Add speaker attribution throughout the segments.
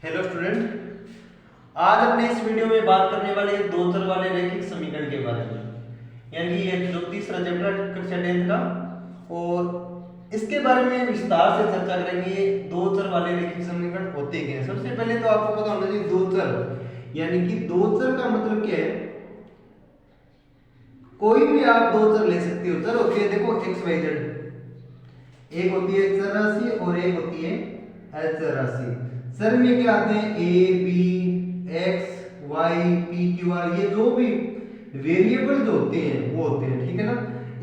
Speaker 1: Hello student, आज अपने इस वीडियो में बात करने वाले हैं दो चर वाले रैखिक समीकरण के बारे में। यानी कि ये जो तीसरा चैप्टर कक्षा 10 का, और इसके बारे में विस्तार से चर्चा करेंगे। दो चर वाले रैखिक समीकरण होते क्या हैं। सबसे पहले तो आपको पता होना चाहिए दो चर, यानी कि दो चर का मतलब क्या है। कोई भी आप दो चर ले सकते हो। चर होती है देखो एक्स वाई जेड, एक होती है चर राशि और एक होती है अचर राशि। सर में क्या आते हैं A B X Y P Q R, ये जो भी वेरिएबल जो होते हैं वो होते हैं, ठीक है ना।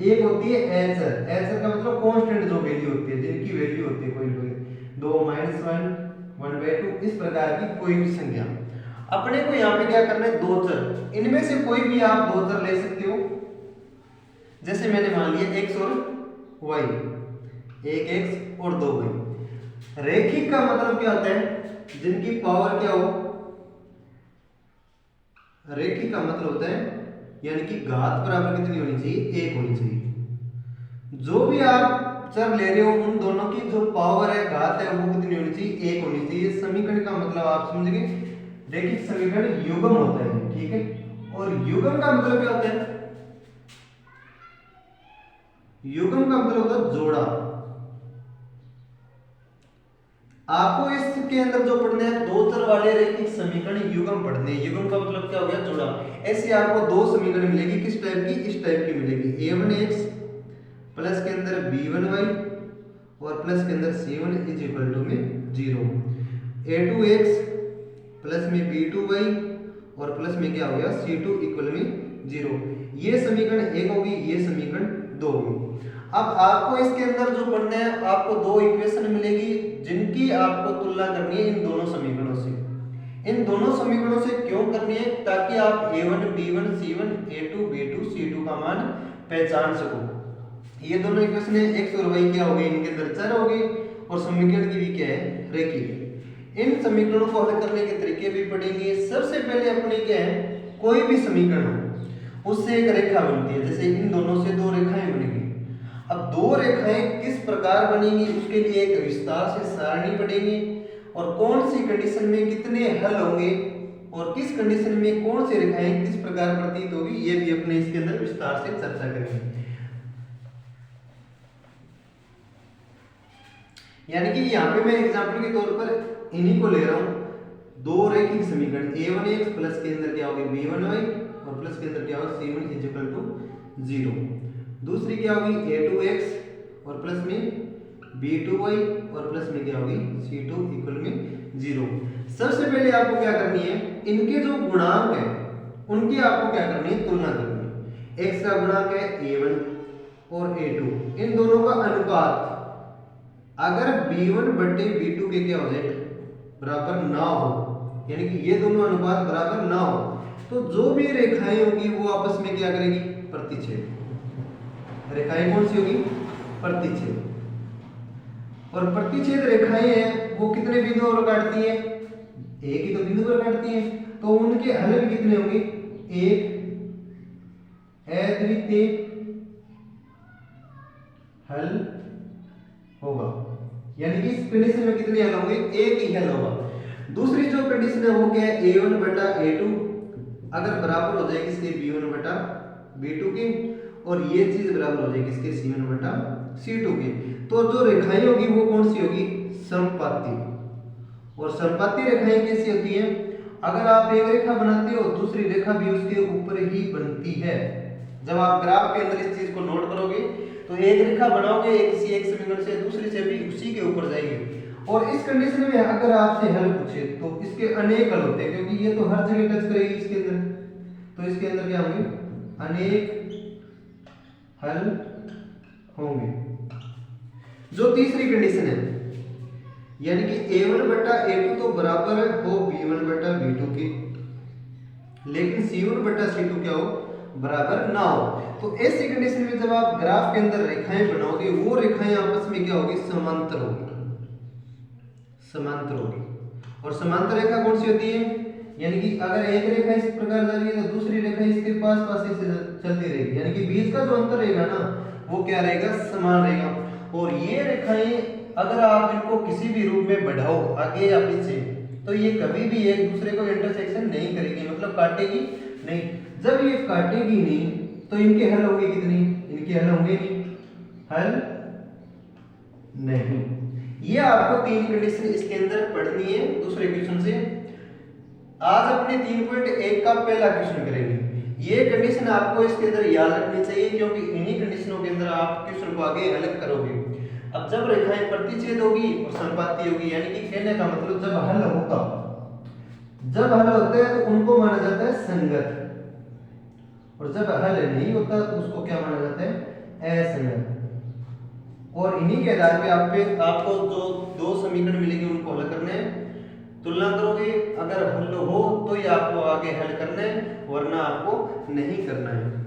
Speaker 1: एक होती है एचर, एचर का मतलब कांस्टेंट जो वैल्यू होती है, जिनकी वैल्यू होती है कोई दो माइनस वन, 1/2, इस प्रकार की कोई भी संख्या। अपने को यहाँ पे क्या करना है, दो चर, इनमें से कोई भी आप दो चर ले सकते हो। जैसे मैंने मान लिया एक्स और वाई, एक एक्स और दो वाई। रैखिक का मतलब क्या होता है, जिनकी पावर क्या हो। रैखिक का मतलब होता है यानी कि घात बराबर कितनी होनी चाहिए, एक होनी चाहिए। जो भी आप चर ले रहे हो उन दोनों की जो पावर है, घात है, वो कितनी होनी चाहिए, एक होनी चाहिए। समीकरण का मतलब आप समझ गए, रैखिक समीकरण युग्म होता है, ठीक है। और युग्म का मतलब क्या होता है, युग्म का मतलब होता है जोड़ा। आपको इसके अंदर जो पढ़ने हैं दो चर वाले रैखिक समीकरण युग्म पढ़ने हैं। युग्म का मतलब क्या हो गया, जोड़ा। ऐसे आपको दो समीकरण मिलेगी, किस टाइप की, इस टाइप की मिलेगी। a1x प्लस के अंदर b1y और प्लस के अंदर c1 इज इक्वल टू में 0। a2x प्लस में b2y और प्लस में क्या हो गया c2 इक्वल में 0। ये समीकरण एक होगी, ये समीकरण दो होगी। अब आपको इसके अंदर जो पढ़ना है, आपको दो इक्वेशन मिलेगी जिनकी आपको तुलना करनी है इन दोनों समीकरणों से। इन दोनों समीकरणों से क्यों करनी है, ताकि आप a1 b1 c1 a2 b2 c2 का मान पहचान सको। ये दोनों इक्वेशन है, x और y क्या हो गए, इनके अंदर चर हो गए, और समीकरण की भी क्या है, रैखिक। इन समीकरणों को हल करने के तरीके भी पढ़ेंगे। सबसे पहले अपने क्या है, कोई भी समीकरण हो उससे एक रेखा बनती है। जैसे इन दोनों से दो रेखाएं बनेगी। अब दो रेखाएं किस प्रकार बनेंगी, उसके लिए एक विस्तार से सारणी पढ़ेंगे, और कौन सी कंडीशन में कितने हल होंगे और किस कंडीशन में कौन सी रेखाएं किस प्रकार प्रतीत होगी, ये भी अपने इसके अंदर विस्तार से चर्चा करेंगे। यानी कि यहाँ पे मैं एग्जांपल के तौर पर इन्हीं को ले रहा हूं। दो रैखिक समीकरण a1x प्लस के अंदर क्या होगी b1y और प्लस के अंदर क्या होगा c1 इज इक्वल टू 0। दूसरी क्या होगी a2x और प्लस में b2y और प्लस में क्या होगी c2 इक्वल में 0। सबसे पहले आपको क्या करनी है, इनके जो गुणांक है उनकी आपको क्या करनी है, तुलना करनी है। x का गुणांक है a1 और a2, इन दोनों का अनुपात अगर b1 बटे b2 के क्या हो जाए, बराबर ना हो, यानी कि ये दोनों अनुपात बराबर ना हो, तो जो भी रेखाएं होगी वो आपस में क्या करेगी, प्रतिच्छेद। रेखाएं कौन सी होगी, प्रतिच्छेद। और प्रतिच्छेद रेखाएं हैं वो कितने बिंदुओं पर काटती हैं, एक ही तो बिंदु पर काटती हैं, तो उनके हल भी कितने होंगे, एक अद्वितीय हल होगा। यानी कि इस कंडीशन में कितने हल होंगे, एक ही हल होगा। दूसरी जो कंडीशन है वो क्या है, a1 बटा a2 अगर बराबर हो जाए किसके, b1 बटा b2 के, और ये चीज बराबर हो जाए किसके, c1 बटा c2 के, तो जो रेखाएं होगी वो कौन सी होगी, समपाती। और समपाती रेखाएं कैसी होती हैं, अगर आप एक रेखा बनाते हो दूसरी रेखा भी उसके ऊपर ही बनती है। जब आप ग्राफ के अंदर इस चीज को नोट करोगे तो एक रेखा बनाओगे किसी एक समीकरण से, दूसरी से भी उसी के ऊपर जाएगी। और इस कंडीशन में अगर आपसे हल पूछे तो इसके अनेक हल होते हैं, क्योंकि ये तो हर जगह टच करेगी इसके अंदर, तो इसके अंदर क्या होंगे, अनेक हल होंगे। जो तीसरी कंडीशन है, यानी कि a1 बटा a2 तो बराबर हो b1 बटा b2 के, लेकिन c1 बटा c2 क्या हो, बराबर ना हो। तो ऐसी कंडीशन में जब आप ग्राफ के अंदर रेखाएं बनाओगे, वो रेखाएं आपस में क्या होगी, समांतर होगी, समांतर होगी। और समांतर रेखा कौन सी होती है, यानी कि अगर एक रेखा इस प्रकार जा रही है तो दूसरी रेखा इसके पास पास से चलती रहेगी, यानी कि बीच का जो अंतर रहेगा ना वो क्या रहेगा, समान रहेगा। और ये रेखाएं अगर आप इनको किसी भी रूप में बढ़ाओ आगे या पीछे, तो तो ये कभी भी एक दूसरे को इंटरसेक्शन नहीं करेगी, मतलब काटेगी नहीं। जब ये काटेगी नहीं तो इनके हल होंगे कितनी, इनके हल होंगे नहीं, हल नहीं। ये आपको 3 कंडीशन इसके अंदर पढ़नी है दूसरे क्वेश्चन से। आज अपने 3.1 का पहला क्वेश्चन करेंगे। ये कंडीशन आपको इसके अंदर याद रखनी चाहिए, क्योंकि इन्हीं कंडीशनों के अंदर आप क्वेश्चन को आगे हल करोगे। अब जब रेखाएं प्रतिच्छेद होगी और संपाती होगी, यानी कि कहने का मतलब जब हल होगा, जब हल होता है तो उनको माना जाता है संगत, और जब हल नहीं होता तो उसको क्या माना जाता है, असंगत। और इन्हीं के आधार पे आपको जो दो समीकरण मिलेंगे उनको हल करने हैं। तुलना करोगे, अगर हल हो तो ये आपको आगे हल करना है, वरना आपको नहीं करना है।